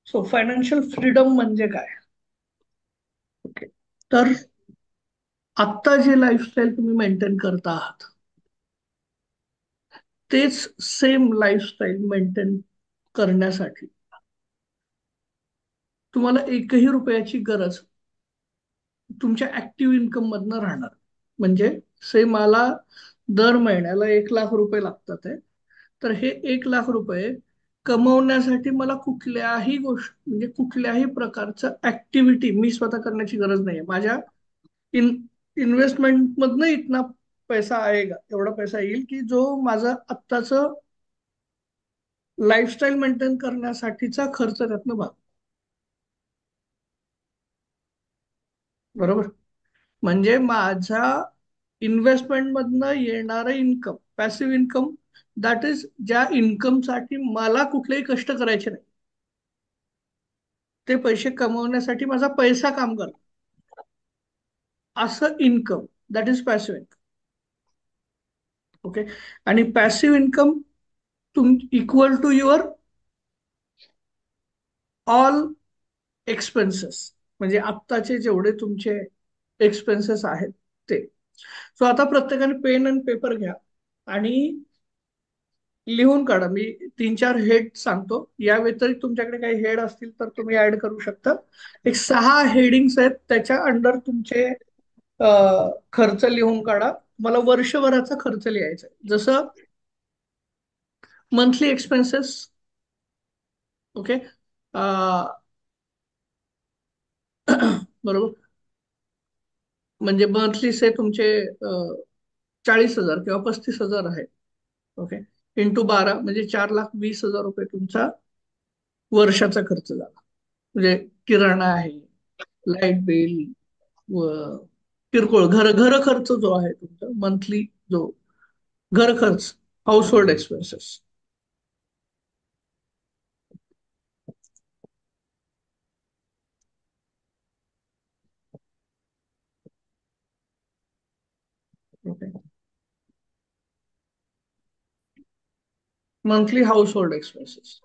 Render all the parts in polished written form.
So financial freedom म्हणजे काय? Okay. तर आत्ता जे लाईफस्टाईल तुम्ही मेंटेन करता आहात तेच सेम लाईफस्टाईल मेंटेन करण्यासाठी तुम्हाला एकही रुपयाची गरज तुमच्या ऍक्टिव्ह इन्कम मधनं राहणार. म्हणजे से मला दर महिन्याला 1 लाख रुपये लागतात आहे, तर हे 1 लाख रुपये कमवण्यासाठी मला कुठल्याही गोष्ट म्हणजे कुठल्याही प्रकारचं ऍक्टिव्हिटी मी स्वतः करण्याची गरज नाहीये. माझ्या इन इन्व्हेस्टमेंट मधनं इतना पैसा आएगा, एवढा पैसा येईल की जो माझं आत्ताच लाईफस्टाईल मेंटेन करण्यासाठीचा खर्च त्यातनं भाग. बरोबर. म्हणजे माझ्या इन्व्हेस्टमेंट मधनं येणारं income, passive income, that is ज्या इन्कमसाठी मला कुठलेही कष्ट करायचे नाही, ते पैसे कमवण्यासाठी माझा पैसा काम करतो, असं income, that is passive income. Okay. आणि पॅसिव्ह इन्कम तुम equal to your all expenses, म्हणजे आत्ताचे जेवढे तुमचे एक्सपेन्सेस आहेत ते. सो आता प्रत्येकाने पेन आणि पेपर घ्या आणि लिहून काढा. मी 3-4 हेड सांगतो, या व्यतिरिक्त तुमच्याकडे काही हेड असतील तर तुम्ही ऍड करू शकता. एक 6 हेडिंग्स आहेत, त्याच्या अंडर तुमचे खर्च लिहून काढा. मला वर्षभराचा खर्च लिहायचा आहे. जसं मंथली एक्सपेन्सेस. ओके. बरोबर. म्हणजे मंथली से तुमचे 40,000 किंवा 35,000 आहे. ओके. इंटू 12 म्हणजे 4,20,000 रुपये तुमचा वर्षाचा खर्च झाला. म्हणजे किराणा आहे, लाईट बिल, व किरकोळ घर खर्च जो आहे तुमचा मंथली, जो घर खर्च, house hold expenses. Okay. Monthly house hold expenses.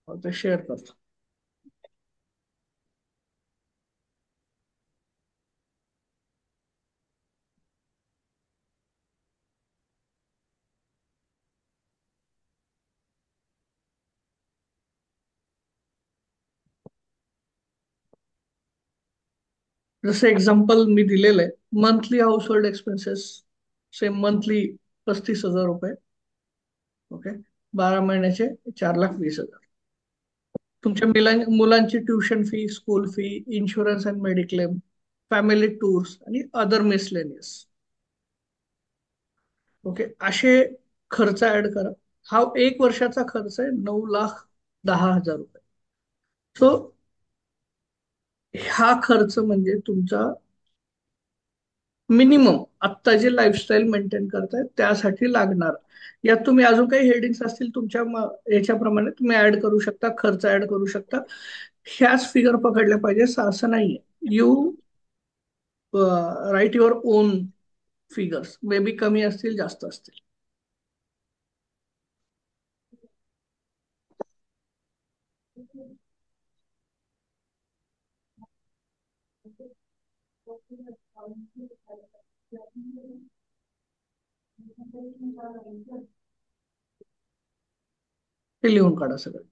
ते शेअर करतो. जसं एक्झाम्पल मी दिलेलं आहे, monthly house hold expenses same monthly 35,000 रुपये. ओके. 12 महिन्याचे 4,20,000. तुमच्या मुलांची tuition fee, school fee, insurance and mediclaim, family tours आणि अदर मिसलेनियस. ओके. असे खर्च ऍड करा. हा 1 वर्षाचा खर्च आहे 9,10,000 रुपये. सो हा खर्च म्हणजे तुमचा मिनिमम आत्ता जे लाईफस्टाईल मेंटेन करताय त्यासाठी लागणार. यात तुम्ही अजून काही हेडिंग्स असतील तुमच्या याच्याप्रमाणे तुम्ही ऍड करू शकता, खर्च ऍड करू शकता. ह्याच फिगर पकडल्या पाहिजे असं नाहीये. You write your own figures, maybe कमी असतील, जास्त असतील. हे लिहून काढा सगळं.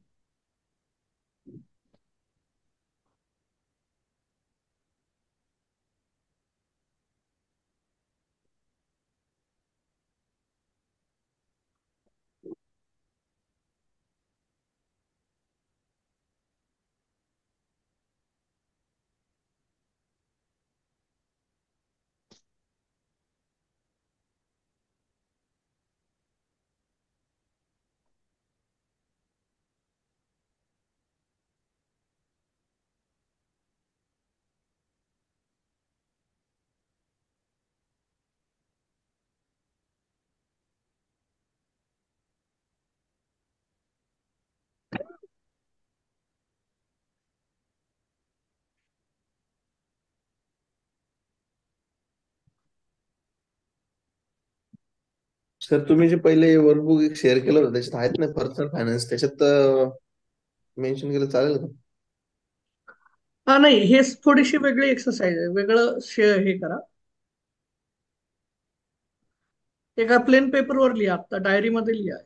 सर तुम्ही जे पहिले वर्कबुक एक शेअर केलं होतं त्याच्यात आहेत ना पर्सनल फायनान्स, त्याच्यात मेन्शन केलं चालेल का? हा नाही, हे थोडीशी वेगळी एक्सरसाइज आहे, वेगळं हे करा. एका प्लेन पेपरवर लिहा, आता डायरीमध्ये लिहा.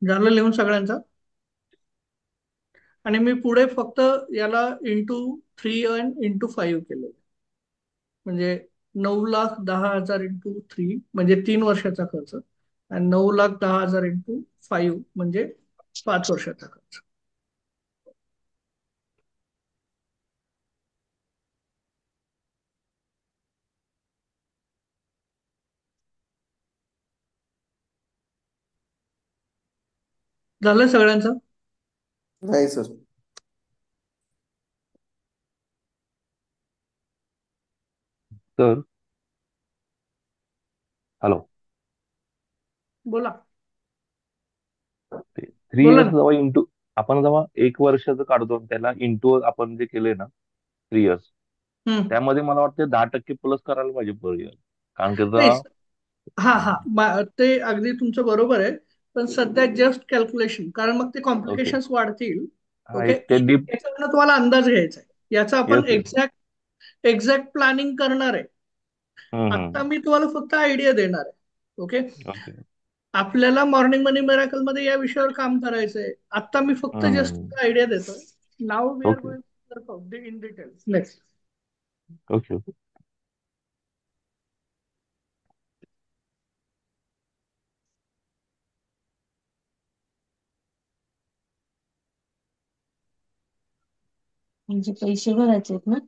झालं लिहून सगळ्यांचं? आणि मी पुढे फक्त याला × 3 आणि × 5 केलं. म्हणजे 9,10,000 × 3 म्हणजे 3 वर्षाचा खर्च, आणि 9,10,000 × 5 म्हणजे 5 वर्षाचा खर्च. झालं सगळ्यांचं? नाही सर. तर हॅलो. बोला. ते थ्री बोला इयर्स ना. जेव्हा इंटू, आपण जेव्हा 1 वर्षाचं काढतो त्याला इंटू आपण जे केलंय ना 3 इयर्स, हम्म. त्यामध्ये मला वाटतं 10% प्लस करायला पाहिजे पर इयर. कारण की नाही, आता हा हा, ते अगदी तुमचं बरोबर आहे. पण सध्या जस्ट कॅल्क्युलेशन, कारण मग ते ओके. कॉम्प्लिकेशन्स वाढतील. हा ओके. एक ते डीप. याच्यावरनं तुम्हाला अंदाज घ्यायचा आहे, याचा आपण येस येस. एक्झॅक्ट प्लॅनिंग करणार आहे. आता हम्म. मी तुम्हाला फक्त आयडिया देणार आहे. ओके. ओके. आपल्याला मॉर्निंग मनी मिराकल मध्ये या विषयावर काम करायचंय. आता मी फक्त हम्म. जस्ट आयडिया देतोय. Now we are okay. Going in detail. Next. Okay. Okay. म्हणजे पैसे भरायचे आहेत ना?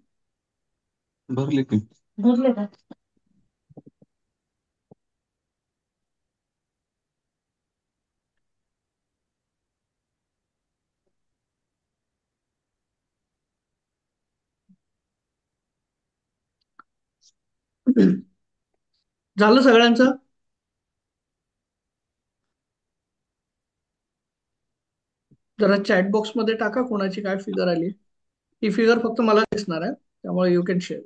भरले की. भरले का? झालं सगळ्यांचं? जरा चॅट बॉक्स मध्ये टाका कोणाची काय फिगर आली. ही फिगर फक्त मला दिसणार आहे, त्यामुळे you can share.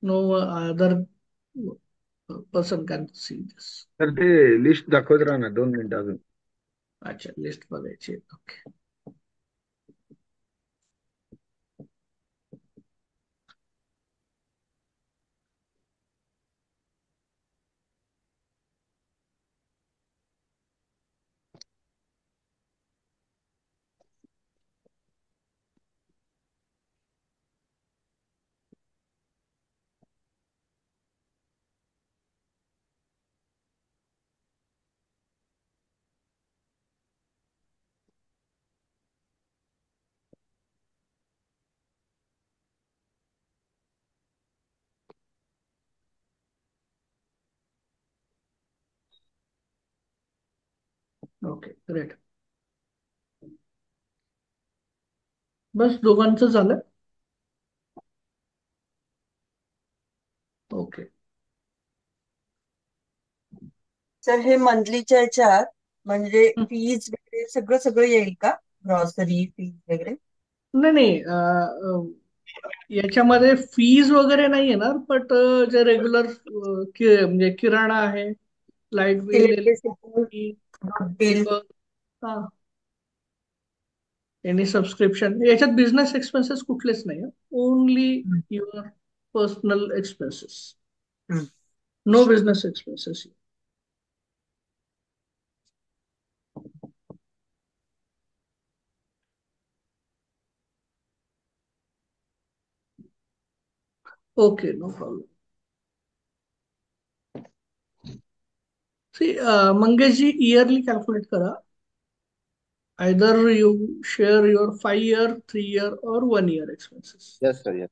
No other person can see this. तर ते लिस्ट दाखवत राहा ना 2 मिनिटं अजून. अच्छा, लिस्ट बघायची. ओके. Okay, great. बस दोघांचं झालं. सर हे मंथलीच्या ह्याच्यात म्हणजे फीज वगैरे सगळं सगळं येईल का? ग्रॉसरी फीज वगैरे? नाही नाही, याच्यामध्ये फीज वगैरे नाही येणार, बट जे रेग्युलर म्हणजे किराणा आहे, light bill, electricity, electricity, bill. हा, एनी सबस्क्रिप्शन, याच्यात बिझनेस एक्सपेन्सेस कुठलेच नाही, only your personal expenses, no business expenses. Okay, no problem. See Mangeshji, yearly calculate करा. Either you share your 5 year, 3 year, or 1 year expenses. Yes sir, yes.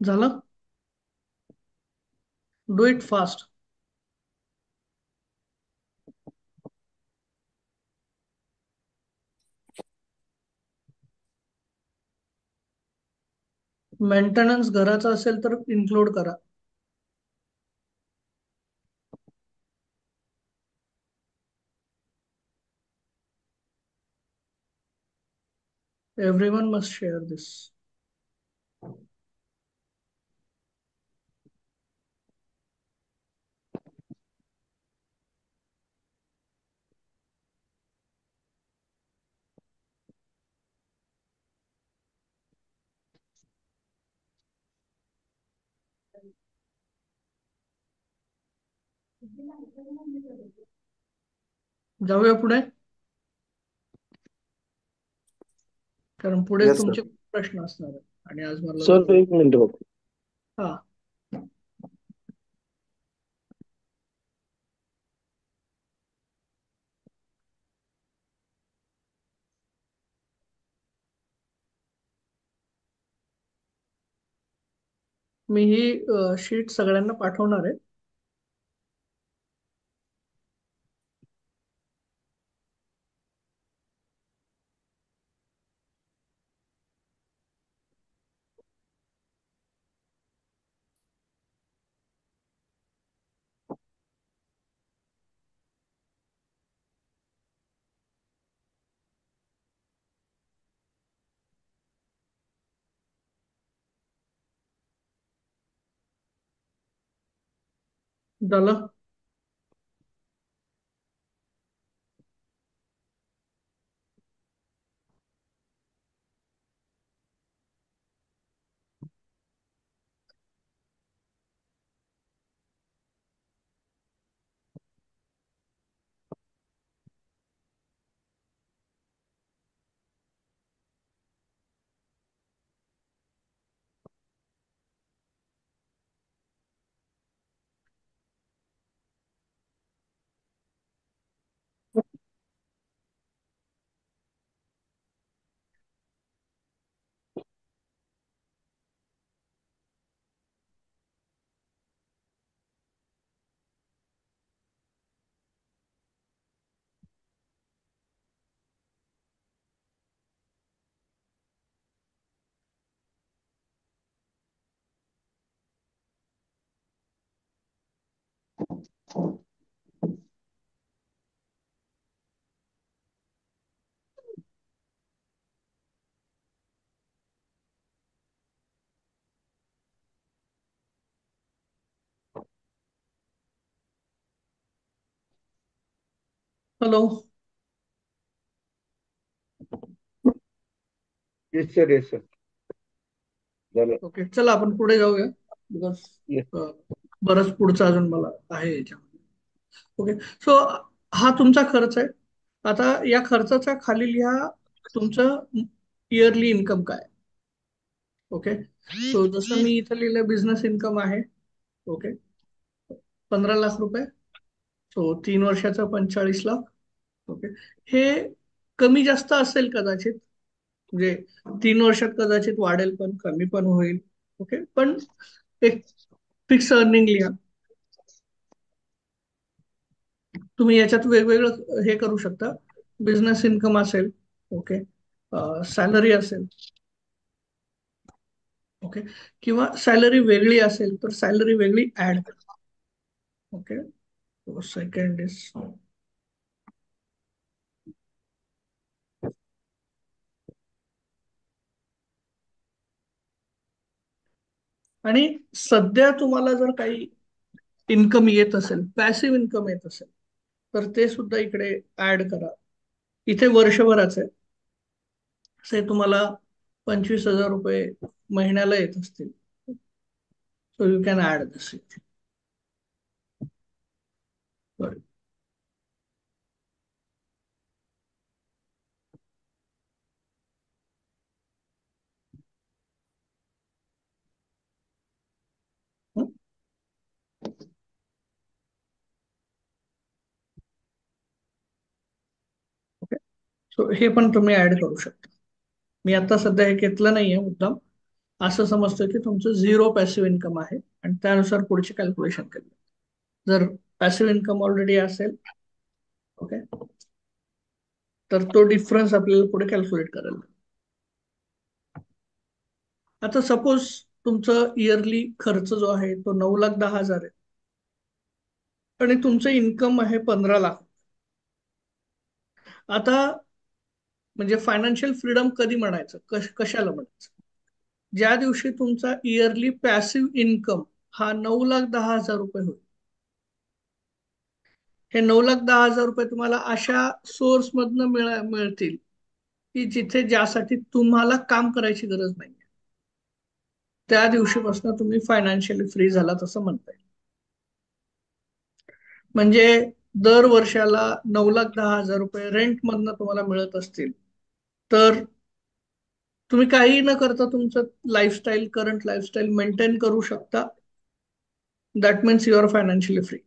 झालं? Do it fast. Maintenance घराचा असेल तर include करा. Everyone must share this. जाऊया पुढे, कारण पुढे येस सर. तुमचे प्रश्न असणार आहेत आणि आज मला सर जरा एक मिनिट बघ. हा, मी ही शीट सगळ्यांना पाठवणार आहे. झालं? Hello. Yes sir, yes sir. झालं. ओके, चला आपण पुढे जाऊया, बिकॉज येस. बरंच पुढचं अजून मला आहे याच्यामध्ये. ओके, सो हा तुमचा खर्च आहे. आता या खर्चाच्या खाली लिहा तुमचं इयरली इन्कम काय. ओके. सो जसं मी इथं लिहिलं बिझनेस इन्कम आहे. ओके. 15 लाख रुपये. सो 3 वर्षाचा 45 लाख. ओके. हे कमी जास्त असेल कदाचित, म्हणजे 3 वर्षात कदाचित वाढेल पण कमी पण होईल. ओके. पण एक फिक्स अर्निंग लिहा. तुम्ही याच्यात वेगवेगळं हे करू शकता. बिझनेस इन्कम असेल. ओके. सॅलरी असेल. ओके. किंवा सॅलरी वेगळी असेल तर सॅलरी वेगळी ऍड करा. ओके. सेकंड इज, आणि सध्या तुम्हाला जर काही इन्कम येत असेल, पॅसिव्ह इन्कम येत असेल, तर ते सुद्धा इकडे ऍड करा. इथे वर्षभराचे से तुम्हाला 25,000 रुपये महिन्याला येत असतील. So you can add this. Okay. So हे पण तुम्ही ऍड करू शकता. मी आता सध्या हे घेतलं नाहीये मुद्दाम. असं समजतं की तुमचं 0 पॅसिव्ह इन्कम आहे आणि त्यानुसार पुढचे कॅल्क्युलेशन केले. जर पॅसिव्ह इन्कम ऑलरेडी असेल, ओके, तर तो डिफरन्स आपल्याला पुढे कॅल्क्युलेट करायला लागेल. आता सपोज तुमचं इयरली खर्च जो आहे तो 9,10,000 आहे आणि तुमचं इन्कम आहे 15 लाख. आता म्हणजे फायनान्शियल फ्रीडम कधी म्हणायचं, कशाला म्हणायचं? ज्या दिवशी तुमचा इयरली पॅसिव्ह इन्कम हा 9,10,000 रुपये होईल. हे 9,10,000 रुपये तुम्हाला अशा सोर्स मधनं मिळतील की जिथे ज्यासाठी तुम्हाला काम करायची गरज नाही. त्या दिवशीपासून तुम्ही फायनान्शियली फ्री झालात असं म्हणता येईल. म्हणजे दर वर्षाला 9,10,000 रुपये रेंट मधनं तुम्हाला मिळत असतील तर तुम्ही काही न करता तुमचं लाईफस्टाईल, करंट लाईफस्टाईल मेंटेन करू शकता. That means you are financially free.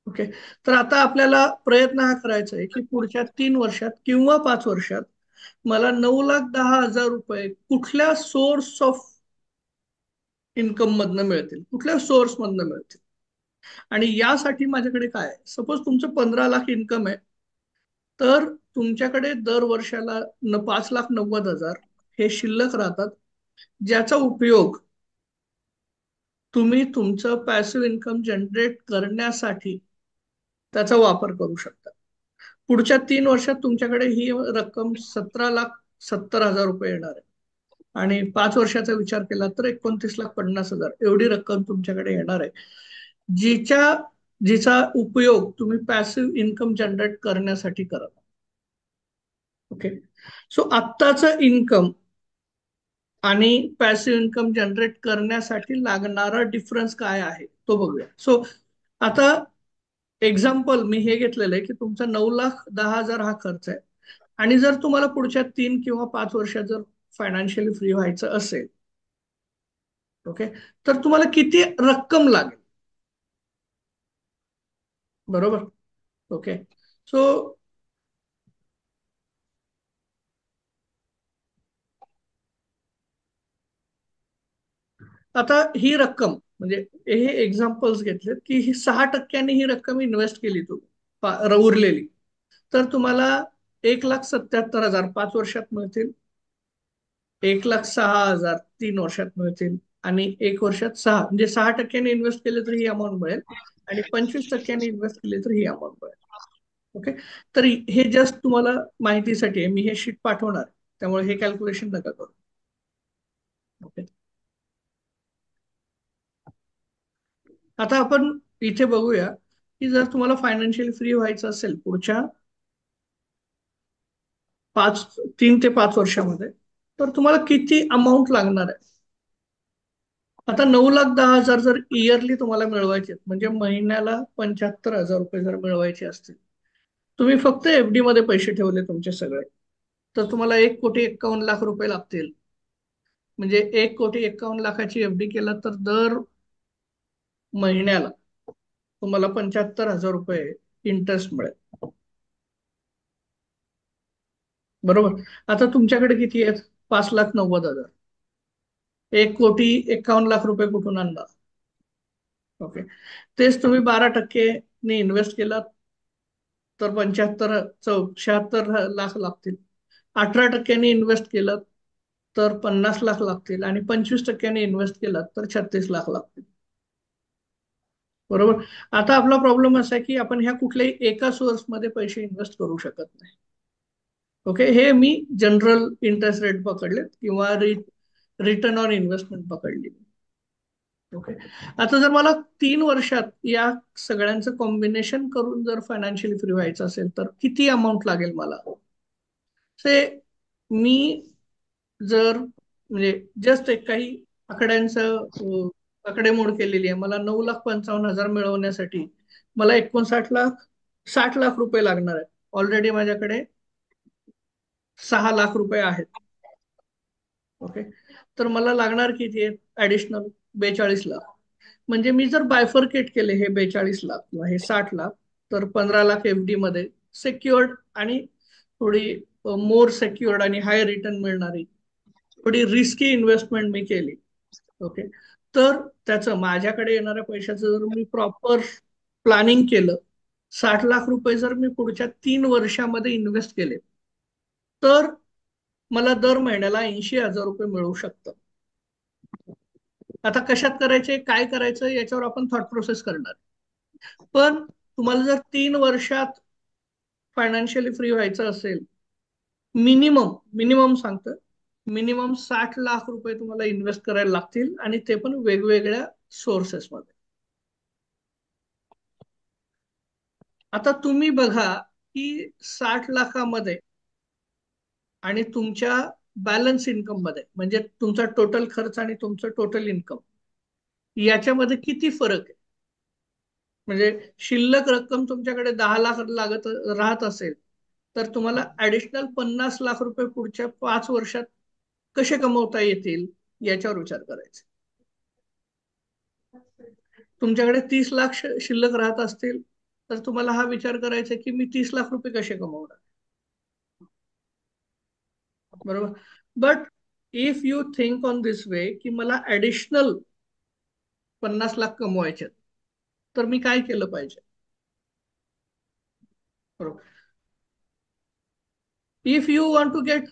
Okay. तर आता आपल्याला प्रयत्न हा करायचा आहे की पुढच्या 3 वर्षात किंवा 5 वर्षात मला 9,10,000 रुपये कुठल्या सोर्स ऑफ इन्कम मधनं मिळतील, कुठल्या सोर्स मधनं मिळतील. आणि यासाठी माझ्याकडे काय आहे, सपोज तुमचं 15 लाख इन्कम आहे, तर तुमच्याकडे दर वर्षाला 5,90,000 हे शिल्लक राहतात, ज्याचा उपयोग तुम्ही तुमचं पॅसिव्ह इन्कम जनरेट करण्यासाठी त्याचा वापर करू शकता. पुढच्या 3 वर्षात तुमच्याकडे ही रक्कम 17,70,000 रुपये येणार आहे आणि 5 वर्षाचा विचार केला तर 29,50,000 एवढी रक्कम तुमच्याकडे येणार आहे, जिच्या जिचा उपयोग तुम्ही पॅसिव्ह इन्कम जनरेट करण्यासाठी करा. ओके. सो आत्ताचं इन्कम आणि पॅसिव्ह इन्कम जनरेट करण्यासाठी लागणारा डिफरन्स काय आहे तो बघूया. सो आता एक्झाम्पल मी हे घेतलेलं आहे की तुमचा 9,10,000 हा खर्च आहे आणि जर तुम्हाला पुढच्या 3 किंवा 5 वर्षात जर फायनान्शियली फ्री व्हायचं असेल, ओके, तर तुम्हाला किती रक्कम लागेल, बरोबर. ओके. सो आता ही रक्कम म्हणजे हे एक्झाम्पल्स घेतलेत की ही 6% ही रक्कम इन्व्हेस्ट केली तुम्ही उरलेली, तर तुम्हाला 1,77,000 5 वर्षात मिळतील, 1,06,000 3 वर्षात मिळतील आणि 1 वर्षात 6, म्हणजे 6% इन्व्हेस्ट केले तर ही अमाऊंट मिळेल आणि 25% इन्व्हेस्ट केले तर ही अमाऊंट मिळेल. ओके. तर हे जस्ट तुम्हाला माहितीसाठी आहे, मी हे शीट पाठवणार आहे, त्यामुळे हे कॅल्क्युलेशन नका करू. ओके. आता आपण इथे बघूया की जर तुम्हाला फायनान्शियली फ्री व्हायचं असेल पुढच्या 3 ते 5 वर्षामध्ये, तर तुम्हाला किती अमाऊंट लागणार आहे. आता 9,10,000 जर इयरली तुम्हाला मिळवायचे म्हणजे महिन्याला 75,000 रुपये जर मिळवायचे असतील, तुम्ही फक्त एफडी मध्ये पैसे ठेवले तुमचे सगळे, तर तुम्हाला 1,51,00,000 रुपये लागतील. म्हणजे 1,51,00,000ची एफडी केला तर दर महिन्याला तुम्हाला 75,000 रुपये इंटरेस्ट मिळेल. बरोबर. आता तुमच्याकडे किती आहेत? 5,90,000. 1,51,00,000 रुपये कुठून आणणार? ओके. तेच तुम्ही 12% इन्व्हेस्ट केलात तर 76 लाख लागतील. 18% इन्व्हेस्ट केलं तर 50 लाख लागतील. आणि 25% इन्व्हेस्ट केलं तर 36 लाख लागतील. बरोबर. आता आपला प्रॉब्लेम असा आहे की आपण ह्या कुठल्याही एका सोर्स मध्ये पैसे इन्व्हेस्ट करू शकत नाही. ओके. हे मी जनरल इंटरेस्ट रेट पकडले किंवा रिटर्न ऑन इन्व्हेस्टमेंट पकडली. ओके. आता जर मला 3 वर्षात या सगळ्यांचं कॉम्बिनेशन करून जर फायनान्शियली फ्री व्हायचं असेल तर किती अमाऊंट लागेल मला? से मी जर म्हणजे जस्ट एक काही आकड्यांचं आकडेमोड केलेली आहे. मला 9,55,000 मिळवण्यासाठी मला 60 लाख रुपये लागणार आहे. ऑलरेडी माझ्याकडे 6 लाख रुपये आहेत. ओके. तर मला लागणार किती आहे ऍडिशनल? 42 लाख. म्हणजे मी जर बायफरकेट केले हे 42 लाख किंवा हे 60 लाख, तर 15 लाख एफडी मध्ये सेक्युअर्ड आणि थोडी मोर सेक्युअर्ड आणि हाय रिटर्न मिळणारी थोडी रिस्की इन्व्हेस्टमेंट मी केली. ओके. तर त्याचं माझ्याकडे येणाऱ्या पैशाचं जर मी प्रॉपर प्लॅनिंग केलं, 60 लाख रुपये जर मी पुढच्या 3 वर्षामध्ये इन्व्हेस्ट केले तर मला दर महिन्याला 80,000 रुपये मिळू शकतं. आता कशात करायचे, काय करायचं याच्यावर आपण थॉट प्रोसेस करणार. पण तुम्हाला जर 3 वर्षात फायनान्शियली फ्री व्हायचं असेल, मिनिमम मिनिमम सांगतं, मिनिमम 60 लाख रुपये तुम्हाला इन्व्हेस्ट करायला लागतील आणि ते पण वेगवेगळ्या सोर्सेसमध्ये. आता तुम्ही बघा की 60 लाखामध्ये आणि तुमच्या बॅलन्स इन्कम मध्ये म्हणजे तुमचा टोटल खर्च आणि तुमचं टोटल इन्कम याच्यामध्ये किती फरक आहे? म्हणजे शिल्लक रक्कम तुमच्याकडे 10 लाख लागत राहत असेल तर तुम्हाला ऍडिशनल 50 लाख रुपये पुढच्या 5 वर्षात कसे कमवता येतील याच्यावर विचार करायचा. तुमच्याकडे 30 लाख शिल्लक राहत असतील तर तुम्हाला हा विचार करायचा की मी 30 लाख रुपये कसे कमवणार. बरोबर. But if you think on this way की मला ऍडिशनल 50 लाख कमवायचे तर मी काय केलं पाहिजे? बरोबर. If you want to get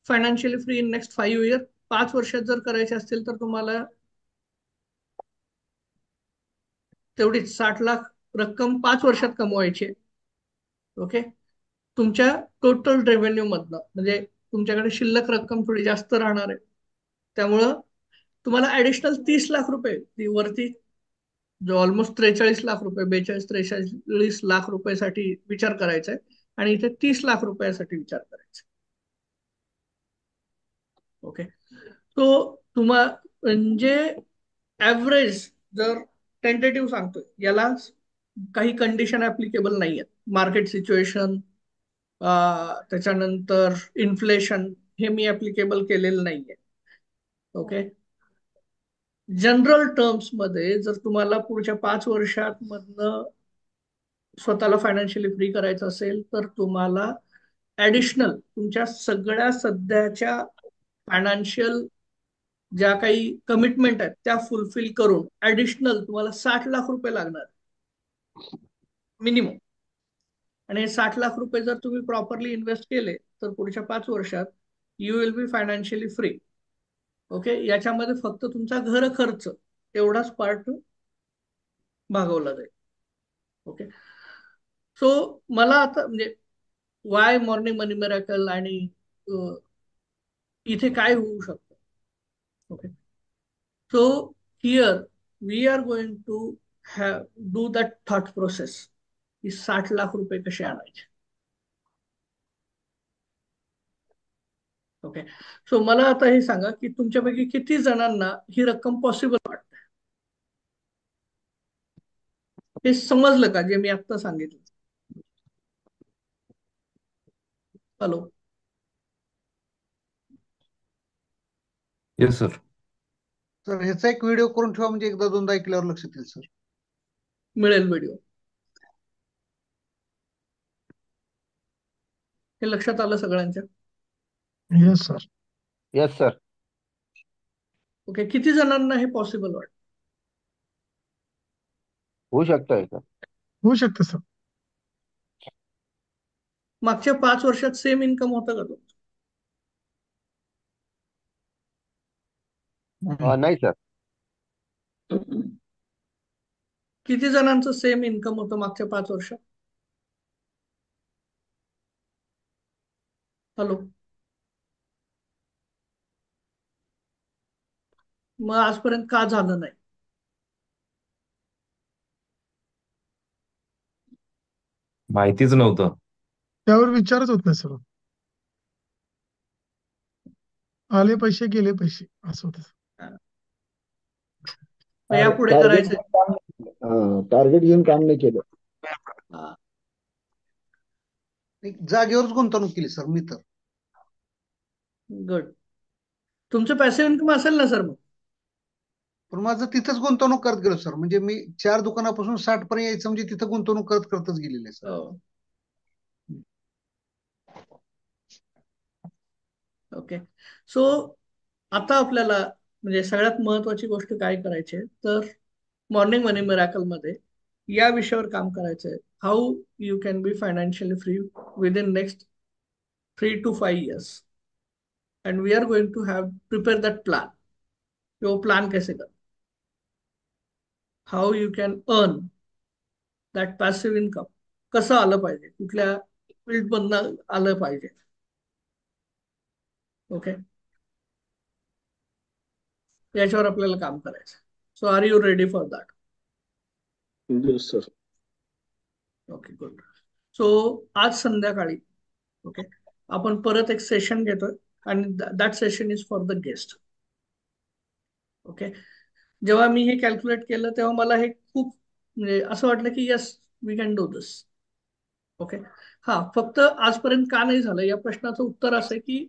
financially free in next 5 year, 5 वर्षात जर करायचे असतील तर तुम्हाला तेवढीच 60 लाख रक्कम 5 वर्षात कमवायची. ओके. तुमच्या टोटल रेव्हेन्यू मधनं म्हणजे तुमच्याकडे शिल्लक रक्कम थोडी जास्त राहणार आहे. त्यामुळं तुम्हाला ऍडिशनल 30 लाख रुपये वरती जो ऑलमोस्ट 43 लाख रुपये, 43 लाख रुपयासाठी विचार करायचा आहे आणि इथे 30 लाख रुपयासाठी विचार करायचा. ओके. तो तुम्हा म्हणजे ऍव्हरेज जर टेंटेटिव्ह सांगतोय, याला काही कंडिशन ऍप्लिकेबल नाही आहेत. मार्केट सिच्युएशन, त्याच्यानंतर इन्फ्लेशन हे मी ऍप्लिकेबल केलेलं नाहीये. ओके. जनरल टर्म्स मध्ये जर तुम्हाला पुढच्या 5 वर्षात मधनं स्वतःला फायनान्शियली फ्री करायचं असेल तर तुम्हाला ऍडिशनल तुमच्या सगळ्या सध्याच्या फायनान्शियल ज्या काही कमिटमेंट आहेत त्या फुलफिल करून ऍडिशनल तुम्हाला 60 लाख रुपये लागणार मिनिमम. आणि हे 60 लाख रुपये जर तुम्ही प्रॉपरली इन्व्हेस्ट केले तर पुढच्या 5 वर्षात you will be financially free. Okay. याच्यामध्ये फक्त तुमचा घर खर्च एवढाच पार्ट भागवला जाईल. ओके. सो मला आता म्हणजे वाय मॉर्निंग मनी मिरॅकल आणि इथे काय होऊ शकतं. Okay. So here we are going to have do that thought process की 60 लाख रुपये कसे आणायचे. ओके. सो मला आता हे सांगा की तुमच्यापैकी किती जणांना ही रक्कम पॉसिबल वाटते? हे समजलं का जे मी आता सांगितलं? हॅलो. Yes sir. सर ह्याचा एक व्हिडिओ करून ठेवा, म्हणजे एकदा दोनदा ऐकल्यावर लक्षात येईल सर. मिळेल व्हिडिओ. हे लक्षात आलं सगळ्यांच्या? Yes sir. Yes sir. Okay, किती जणांना हे पॉसिबल वाटतं? होऊ शकतंय सर. होऊ शकतं सर. मागच्या 5 वर्षात सेम इन्कम होतं का तुमचं? नाही सर. किती जणांचं सेम इन्कम होतं मागच्या 5 वर्षात? हॅलो. मग आजपर्यंत का झालं नाही? माहितीच नव्हतं. त्यावर विचारच होत नाही सर. आले पैसे गेले पैसे असं होतं. मग यापुढे टार्गेट करायचं? टार्गेट घेऊन काम नाही केलं. एक जागेवरच गुंतवणूक केली सर मी तर. गुड. तुमचं पॅसिव्ह इन्कम असेल ना सर मग? पण माझं तिथंच गुंतवणूक करत गेलो सर. म्हणजे मी 4 दुकानापासून 60 पर्यंत यायचं, म्हणजे तिथं गुंतवणूक करत करतच गेलेले सर. ओके. सो आता आपल्याला म्हणजे सगळ्यात महत्वाची गोष्ट काय करायची आहे, तर मॉर्निंग मनी मिरॅकल मध्ये या विषयावर काम करायचं आहे. How you can be financially free with in next 3 to 5 years. And we are going to have prepare that plan. वो प्लान कैसे कर, how you can earn that passive income कसं आलं पाहिजे, कुठल्या फील्ड मधनं आलं पाहिजे. ओके, याच्यावर आपल्याला काम करायचं. So are you ready for that? Yes sir. Okay, good. So आज संध्याकाळी ओके आपण परत एक सेशन घेतोय आणि that session is for the guest. Okay, जेव्हा मी हे कॅल्क्युलेट केलं तेव्हा मला हे खूप म्हणजे असं वाटलं की yes we can do this. Okay, हा फक्त आजपर्यंत का नाही झालं या प्रश्नाचं उत्तर असं आहे की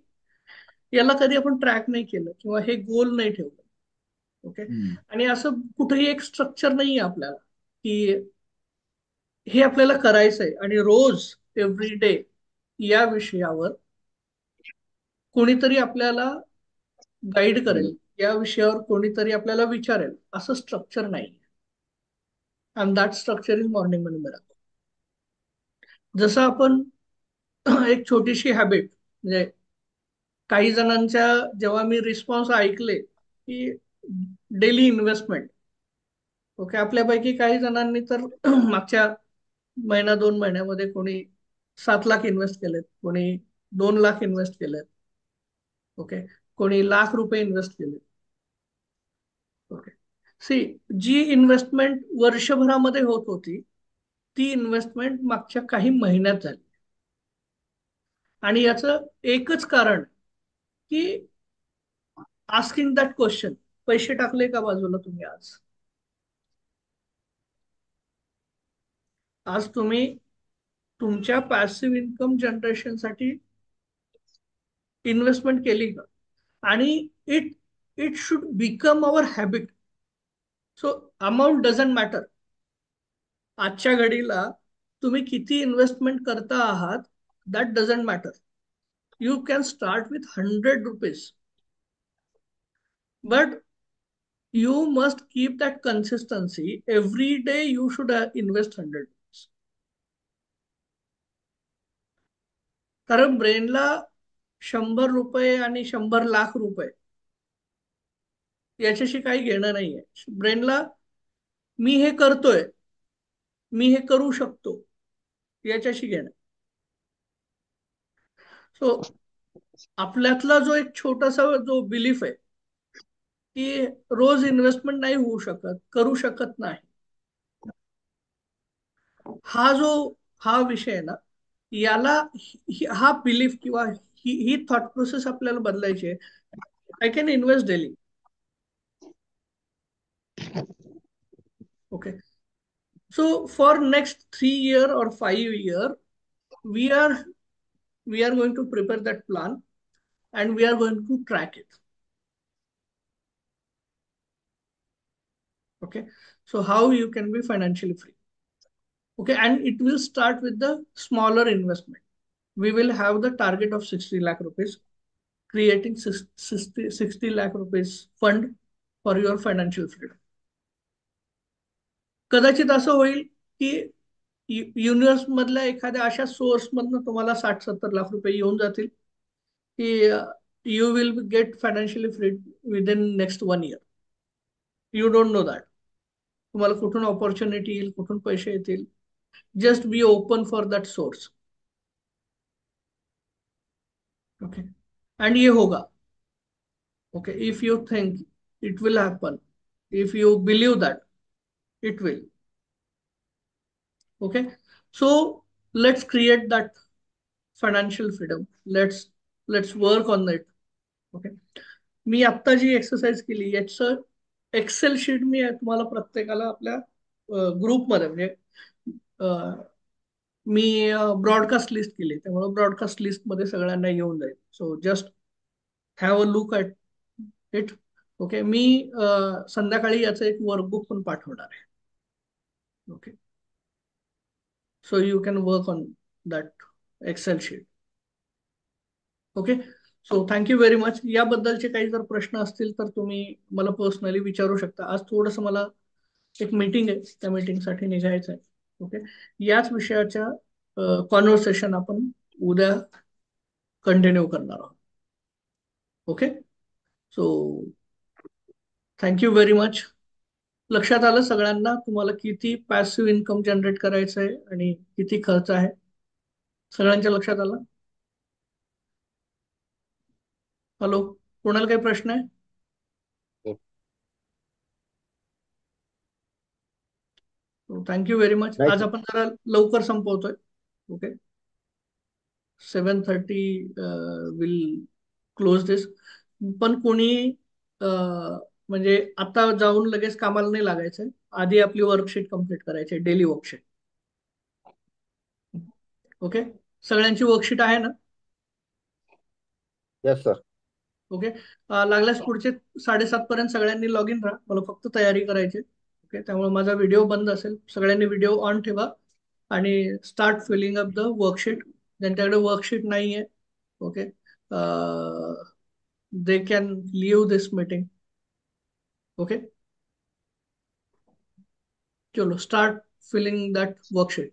याला कधी आपण ट्रॅक नाही केलं किंवा हे गोल नाही ठेवलं. ओके, आणि असं कुठेही एक स्ट्रक्चर नाही आहे आपल्याला की हे आपल्याला करायचंय आणि रोज एव्हरी डे या विषयावर कोणीतरी आपल्याला गाईड करेल, या विषयावर कोणीतरी आपल्याला विचारेल, असं स्ट्रक्चर नाही. And that structure is morning money miracle. जसं आपण एक छोटीशी हॅबिट म्हणजे काही जणांच्या जेव्हा मी रिस्पॉन्स ऐकले की डेली इन्व्हेस्टमेंट. ओके, आपल्यापैकी काही जणांनी तर मागच्या महिना 2 महिन्यामध्ये कोणी 7 लाख इन्व्हेस्ट केलेत, कोणी 2 लाख इन्व्हेस्ट केलेत. ओके, कोणी ₹1,00,000 इन्व्हेस्ट केले. ओके, सी जी इन्व्हेस्टमेंट वर्षभरामध्ये होत होती ती इन्व्हेस्टमेंट मागच्या काही महिन्यात झाली. आणि याचं एकच कारण की आस्किंग दॅट क्वेश्चन, पैसे टाकले का बाजूला तुम्ही? आज तुम्ही तुमच्या पॅसिव्ह इन्कम जनरेशनसाठी इन्व्हेस्टमेंट केली का? आणि it it should become our habit. So amount doesn't matter. आजच्या घडीला तुम्ही किती इन्व्हेस्टमेंट करता आहात that doesn't matter. You can start with ₹100, but you must keep that consistency. Every day you should invest ₹100. कारण ब्रेनला ₹100 आणि ₹100,00,000 याच्याशी काही घेणं नाहीये. ब्रेनला मी हे करतोय, मी हे करू शकतो याच्याशी घेणं. सो आपल्यातला जो एक छोटासा जो बिलीफ आहे की रोज इन्व्हेस्टमेंट नाही होऊ शकत, करू शकत नाही, हा विषय आहे ना, याला हा बिलीफ किंवा ही थॉट प्रोसेस आपल्याला बदलायची आहे. I can invest daily. Okay, so for next 3 year or 5 year we are we are going to prepare that plan and we are going to track it. Okay, so how you can be financially free. Okay, and it will start with the smaller investment. We will have the target of 60 lakh rupees, creating 60 lakh rupees fund for your financial freedom. कदाचित असं होईल की universe मधल्या एखाद्या अशा source मधनं तुम्हाला 60-70 लाख रुपये येऊन जातील की you will get financially free with in next 1 year. You don't know that. तुम्हाला कुठून ऑपॉर्च्युनिटी येईल, कुठून पैसे येतील. Just be open for that source. Okay, end ये होगा. Okay, if you think it will happen, if you believe that it will. Okay, so let's create that financial freedom. Let's work on it. Okay, मी आत्ता जी exercise केली याचं Excel sheet मी तुम्हाला प्रत्येकाला आपल्या ग्रुपमध्ये म्हणजे मी ब्रॉडकास्ट लिस्ट केली, त्यामुळे ब्रॉडकास्ट लिस्ट मध्ये सगळ्यांना येऊन जाईल. So just have a look at it. Okay, मी संध्याकाळी याचं एक वर्कबुक पण पाठवणार आहे. Okay, so you can work on that Excel sheet. Okay, so thank you very much. याबद्दलचे काही जर प्रश्न असतील तर तुम्ही मला पर्सनली विचारू शकता. आज थोडंसं मला एक मीटिंग आहे, त्या मीटिंगसाठी निघायचं आहे. ओके, याच विषयाच्या कॉन्व्हर्सेशन आपण उद्या कंटिन्यू करणार आहोत. Okay, so thank you very much. लक्षात आलं सगळ्यांना तुम्हाला किती पॅसिव्ह इन्कम जनरेट करायचं आहे आणि किती खर्च आहे? सगळ्यांच्या लक्षात आलं? हॅलो, कोणाला काही प्रश्न आहे? Thank you very much. नाही आज सर. आपण जरा लवकर संपवतोय. ओके, 7:30 विल क्लोज दिस. पण कोणी म्हणजे आता जाऊन लगेच कामाला नाही लागायचंय. आधी आपली वर्कशीट कम्प्लीट करायची, डेली वर्कशीट. ओके, सगळ्यांची वर्कशीट आहे ना? Yes sir. ओके, लागल्यास पुढचे 7:30 पर्यंत सगळ्यांनी लॉग इन राहा. मला फक्त तयारी करायची. ओके, त्यामुळे माझा व्हिडिओ बंद असेल. सगळ्यांनी व्हिडिओ ऑन ठेवा आणि start filling up the worksheet. ज्यांच्याकडे वर्कशीट नाहीये, okay, they can leave this meeting. Okay, चलो स्टार्ट फिलिंग दॅट वर्कशीट.